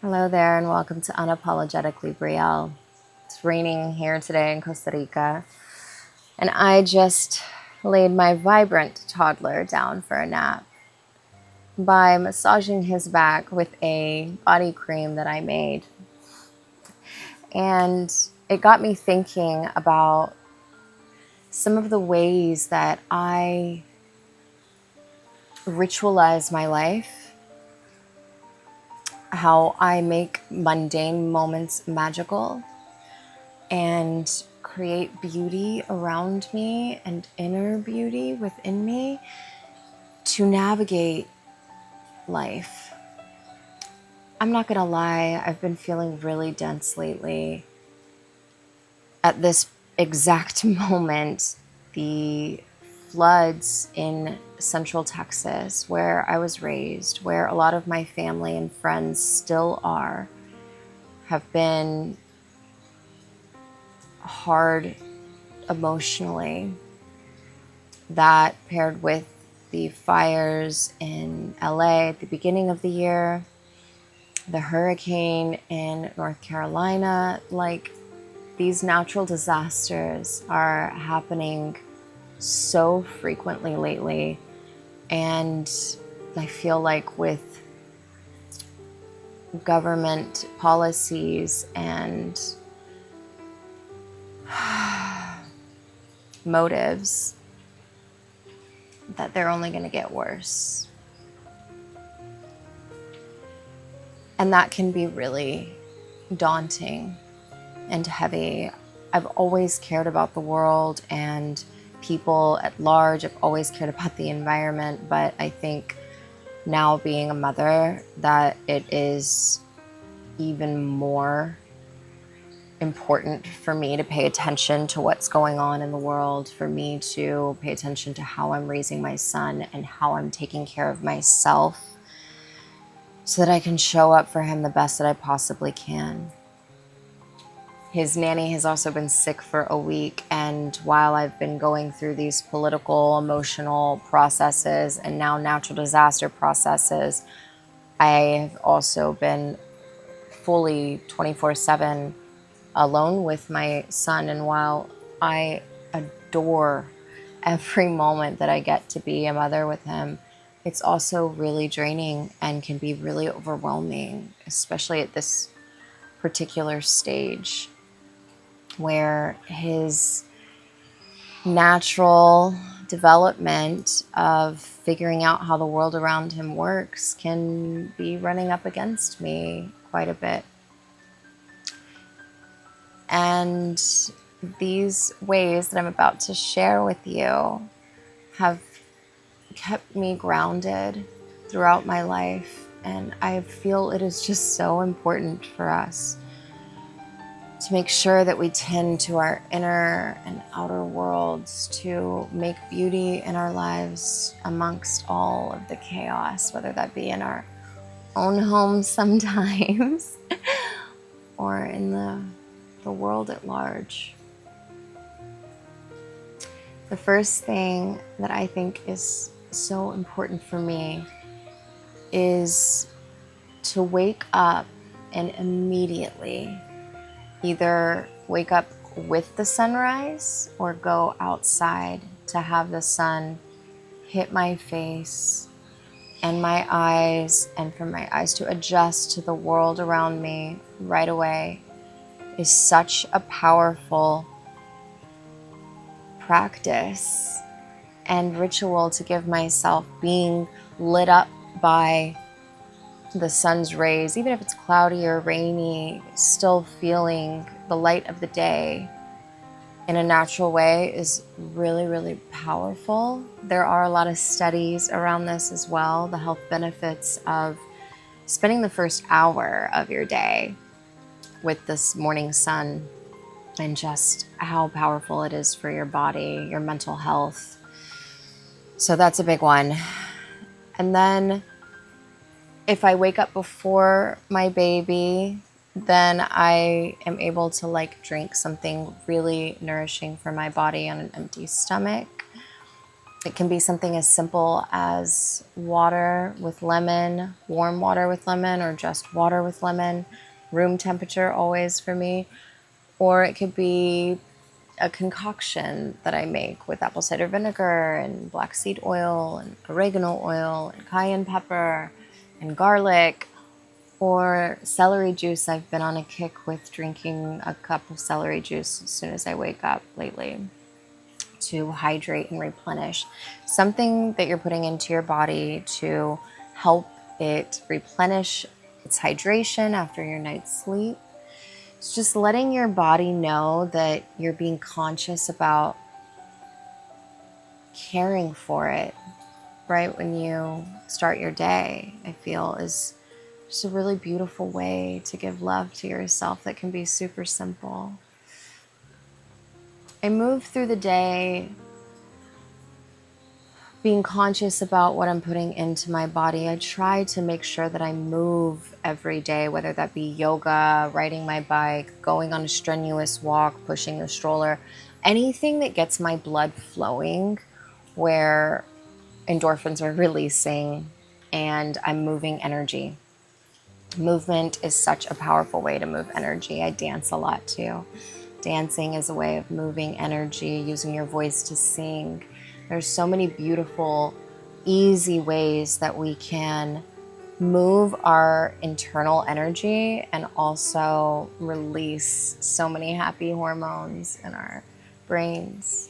Hello there, and welcome to Unapologetically Brielle. It's raining here today in Costa Rica, and I just laid my vibrant toddler down for a nap by massaging his back with a body cream that I made. And it got me thinking about some of the ways that I ritualize my life, how I make mundane moments magical, and create beauty around me and inner beauty within me to navigate life. I'm not gonna lie, I've been feeling really dense lately. At this exact moment, the floods in central Texas, where I was raised, where a lot of my family and friends still are, have been hard emotionally. That paired with the fires in LA at the beginning of the year, the hurricane in North Carolina, these natural disasters are happening so frequently lately. And I feel like with government policies and motives, that they're only going to get worse. And that can be really daunting and heavy. I've always cared about the world and people at large. I've always cared about the environment, but I think now being a mother, that it is even more important for me to pay attention to what's going on in the world, for me to pay attention to how I'm raising my son and how I'm taking care of myself so that I can show up for him the best that I possibly can. His nanny has also been sick for a week, and while I've been going through these political, emotional processes and now natural disaster processes, I have also been fully 24/7 alone with my son. And while I adore every moment that I get to be a mother with him, it's also really draining and can be really overwhelming, especially at this particular stage where his natural development of figuring out how the world around him works can be running up against me quite a bit. And these ways that I'm about to share with you have kept me grounded throughout my life. And I feel it is just so important for us to make sure that we tend to our inner and outer worlds, to make beauty in our lives amongst all of the chaos, whether that be in our own homes sometimes or in the world at large. The first thing that I think is so important for me is to wake up and immediately either wake up with the sunrise or go outside to have the sun hit my face and my eyes, and for my eyes to adjust to the world around me right away is such a powerful practice and ritual to give myself. Being lit up by the sun's rays, even if it's cloudy or rainy, still feeling the light of the day in a natural way is really, really powerful. There are a lot of studies around this as well, the health benefits of spending the first hour of your day with this morning sun, and just how powerful it is for your body, your mental health. So that's a big one. And then if I wake up before my baby, then I am able to drink something really nourishing for my body on an empty stomach. It can be something as simple as water with lemon, warm water with lemon, or just water with lemon, room temperature always for me. Or it could be a concoction that I make with apple cider vinegar and black seed oil and oregano oil and cayenne pepper and garlic, or celery juice. I've been on a kick with drinking a cup of celery juice as soon as I wake up lately to hydrate and replenish. Something that you're putting into your body to help it replenish its hydration after your night's sleep. It's just letting your body know that you're being conscious about caring for it right when you start your day, I feel is just a really beautiful way to give love to yourself that can be super simple. I move through the day being conscious about what I'm putting into my body. I try to make sure that I move every day, whether that be yoga, riding my bike, going on a strenuous walk, pushing a stroller, anything that gets my blood flowing where endorphins are releasing and I'm moving energy. Movement is such a powerful way to move energy. I dance a lot too. Dancing is a way of moving energy, using your voice to sing. There's so many beautiful, easy ways that we can move our internal energy and also release so many happy hormones in our brains.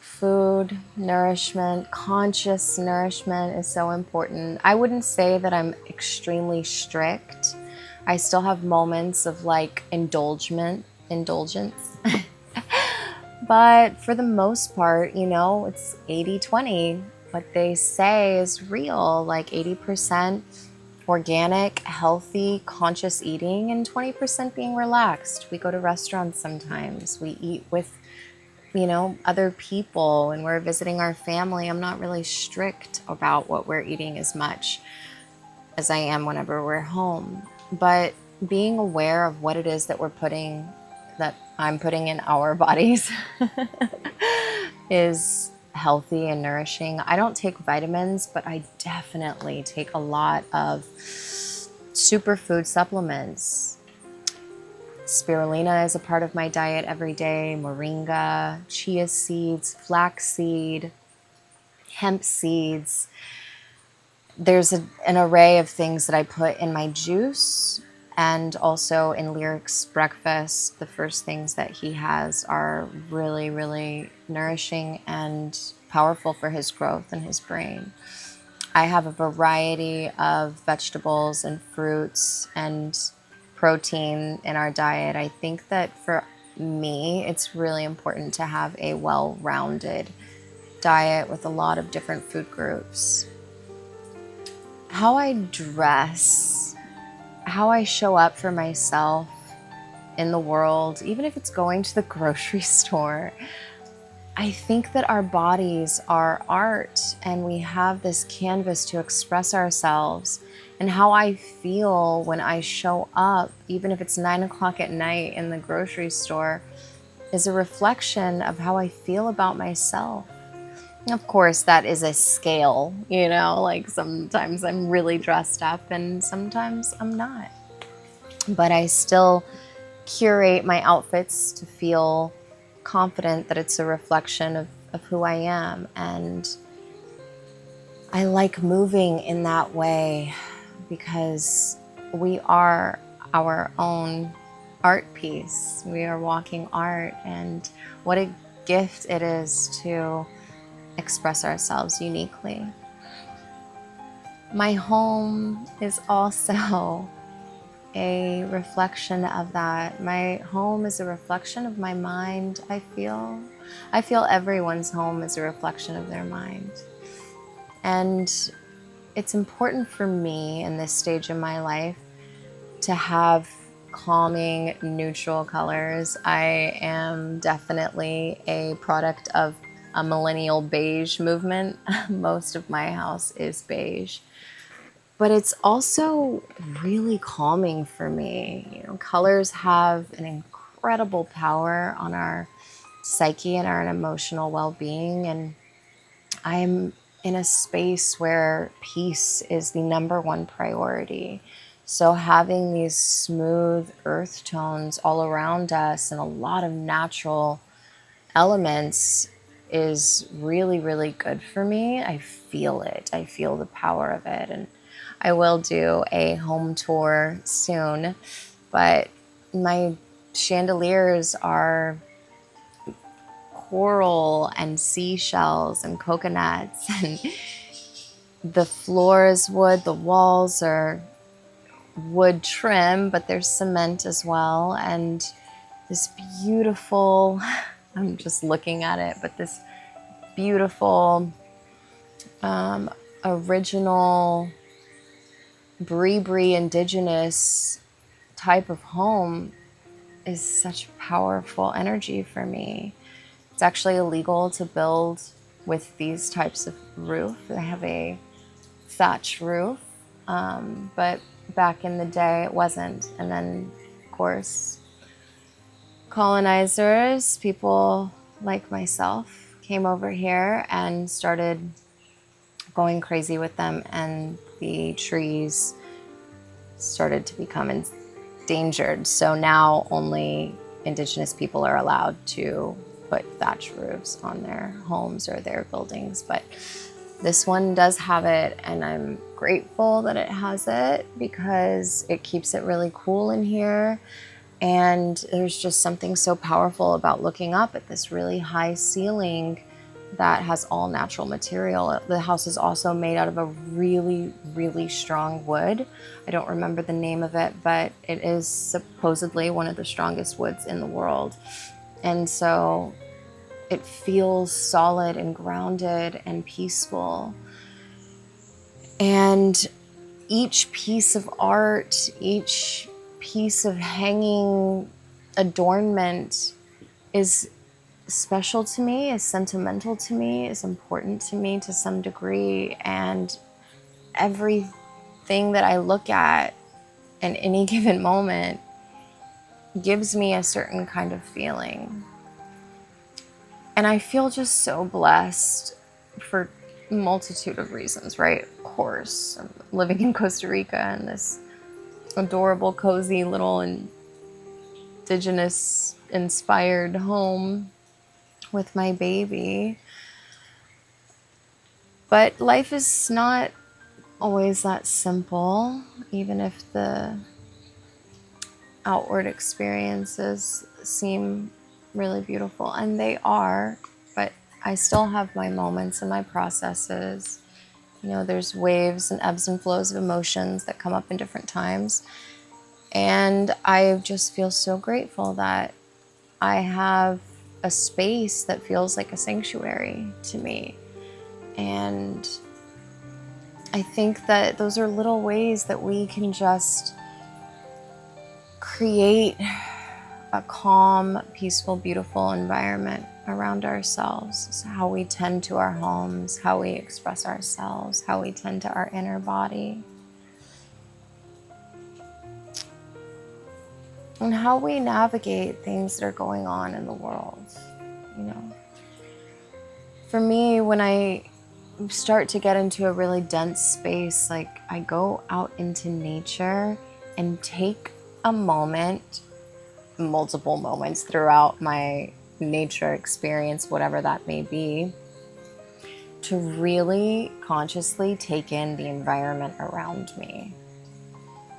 Food, nourishment, conscious nourishment is so important. I wouldn't say that I'm extremely strict. I still have moments of like indulgence. But for the most part, it's 80-20. What they say is real, like 80% organic, healthy, conscious eating, and 20% being relaxed. We go to restaurants sometimes. We eat with other people and we're visiting our family. I'm not really strict about what we're eating as much as I am whenever we're home. But being aware of what it is that I'm putting in our bodies is healthy and nourishing. I don't take vitamins, but I definitely take a lot of superfood supplements. Spirulina is a part of my diet every day. Moringa, chia seeds, flaxseed, hemp seeds. There's an array of things that I put in my juice and also in Lyric's breakfast. The first things that he has are really, really nourishing and powerful for his growth and his brain. I have a variety of vegetables and fruits and protein in our diet. I think that for me, it's really important to have a well-rounded diet with a lot of different food groups. How I dress, how I show up for myself in the world, even if it's going to the grocery store, I think that our bodies are art and we have this canvas to express ourselves. And how I feel when I show up, even if it's 9 o'clock at night in the grocery store, is a reflection of how I feel about myself. Of course, that is a scale, like sometimes I'm really dressed up and sometimes I'm not. But I still curate my outfits to feel confident that it's a reflection of who I am. And I like moving in that way because we are our own art piece. We are walking art, and what a gift it is to express ourselves uniquely. My home is also a reflection of that. My home is a reflection of my mind, I feel. I feel everyone's home is a reflection of their mind. And it's important for me in this stage of my life to have calming, neutral colors. I am definitely a product of a millennial beige movement. Most of my house is beige. But it's also really calming for me. Colors have an incredible power on our psyche and our emotional well-being. And I'm in a space where peace is the number one priority. So having these smooth earth tones all around us and a lot of natural elements is really, really good for me. I feel it. I feel the power of it. And I will do a home tour soon, but my chandeliers are coral and seashells and coconuts, and the floor is wood. The walls are wood trim, but there's cement as well. And this beautiful, I'm just looking at it, but this beautiful original Brielle indigenous type of home is such powerful energy for me. It's actually illegal to build with these types of roof. I have a thatch roof, but back in the day it wasn't. And then, of course, colonizers, people like myself, came over here and started going crazy with them, and the trees started to become endangered. So now only indigenous people are allowed to put thatch roofs on their homes or their buildings. But this one does have it, and I'm grateful that it has it because it keeps it really cool in here. And there's just something so powerful about looking up at this really high ceiling that has all natural material. The house is also made out of a really, really strong wood. I don't remember the name of it, but it is supposedly one of the strongest woods in the world. And so it feels solid and grounded and peaceful. And each piece of art, each piece of hanging adornment is special to me, is sentimental to me, is important to me to some degree. And everything that I look at in any given moment gives me a certain kind of feeling. And I feel just so blessed for a multitude of reasons, right? Of course, I'm living in Costa Rica in this adorable, cozy little indigenous inspired home with my baby. But life is not always that simple, even if the outward experiences seem really beautiful, and they are, but I still have my moments and my processes. You know, there's waves and ebbs and flows of emotions that come up in different times. And I just feel so grateful that I have a space that feels like a sanctuary to me. And I think that those are little ways that we can just create a calm, peaceful, beautiful environment around ourselves. It's how we tend to our homes, how we express ourselves, how we tend to our inner body, and how we navigate things that are going on in the world. You know, for me, when I start to get into a really dense space, like I go out into nature and take a moment, multiple moments throughout my nature experience, whatever that may be, to really consciously take in the environment around me,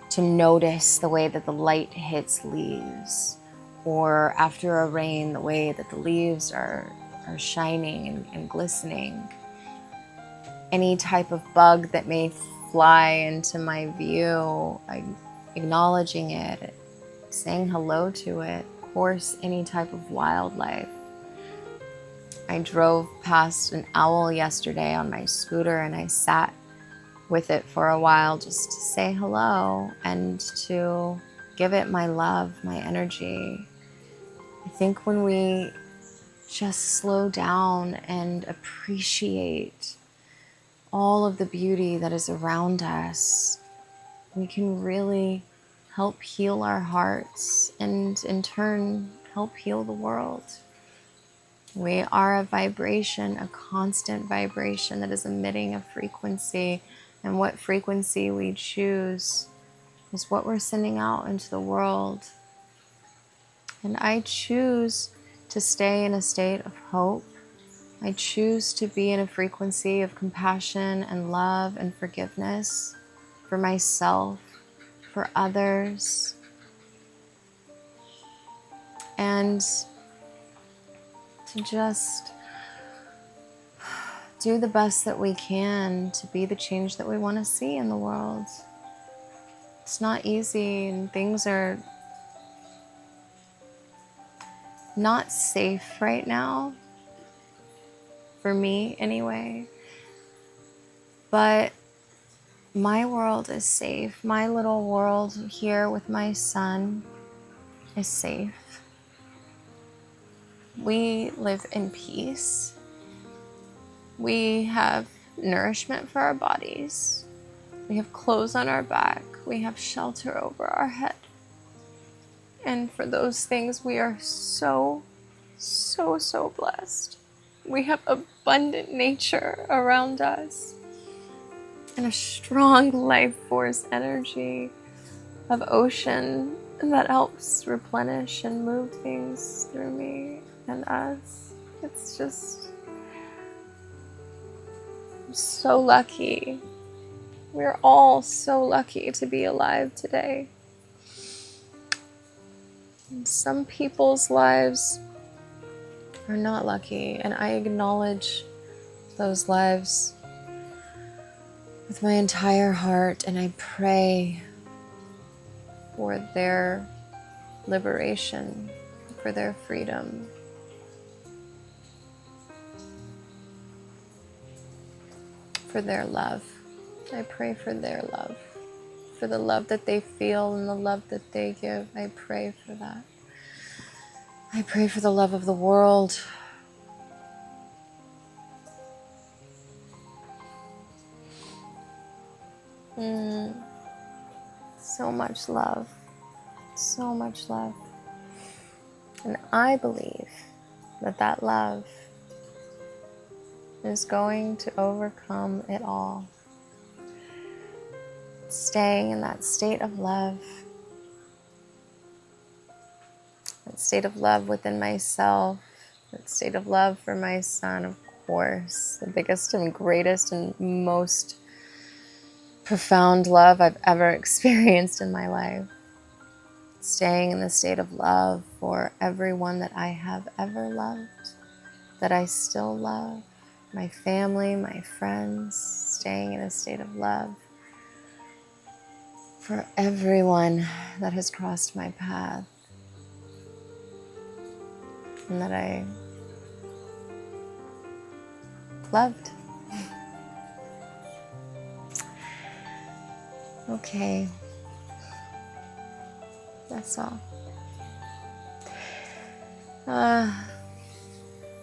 to notice the way that the light hits leaves, or after a rain, the way that the leaves are shining and glistening. Any type of bug that may fly into my view, I'm acknowledging it, saying hello to it. Of course, any type of wildlife. I drove past an owl yesterday on my scooter, and I sat with it for a while just to say hello and to give it my love, my energy. I think when we just slow down and appreciate all of the beauty that is around us, we can really help heal our hearts and in turn help heal the world. We are a vibration, a constant vibration that is emitting a frequency. And what frequency we choose is what we're sending out into the world. And I choose to stay in a state of hope. I choose to be in a frequency of compassion and love and forgiveness for myself, for others, and to just do the best that we can to be the change that we want to see in the world. It's not easy, and things are not safe right now, for me anyway. But my world is safe. My little world here with my son is safe. We live in peace. We have nourishment for our bodies. We have clothes on our back. We have shelter over our head. And for those things, we are so, so, so blessed. We have abundant nature around us and a strong life force energy of ocean that helps replenish and move things through me and us. It's just, I'm so lucky. We're all so lucky to be alive today. And some people's lives are not lucky, and I acknowledge those lives with my entire heart, and I pray for their liberation, for their freedom. For their love. I pray for their love. For the love that they feel and the love that they give. I pray for that. I pray for the love of the world. So much love. So much love. And I believe that that love is going to overcome it all. Staying in that state of love. That state of love within myself. That state of love for my son, of course. The biggest and greatest and most profound love I've ever experienced in my life. Staying in the state of love for everyone that I have ever loved, that I still love. My family, my friends, staying in a state of love for everyone that has crossed my path and that I loved. Okay, that's all.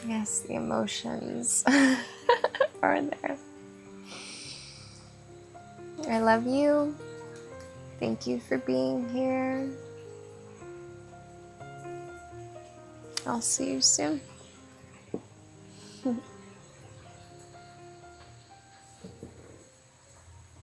Yes, the emotions are there. I love you. Thank you for being here. I'll see you soon.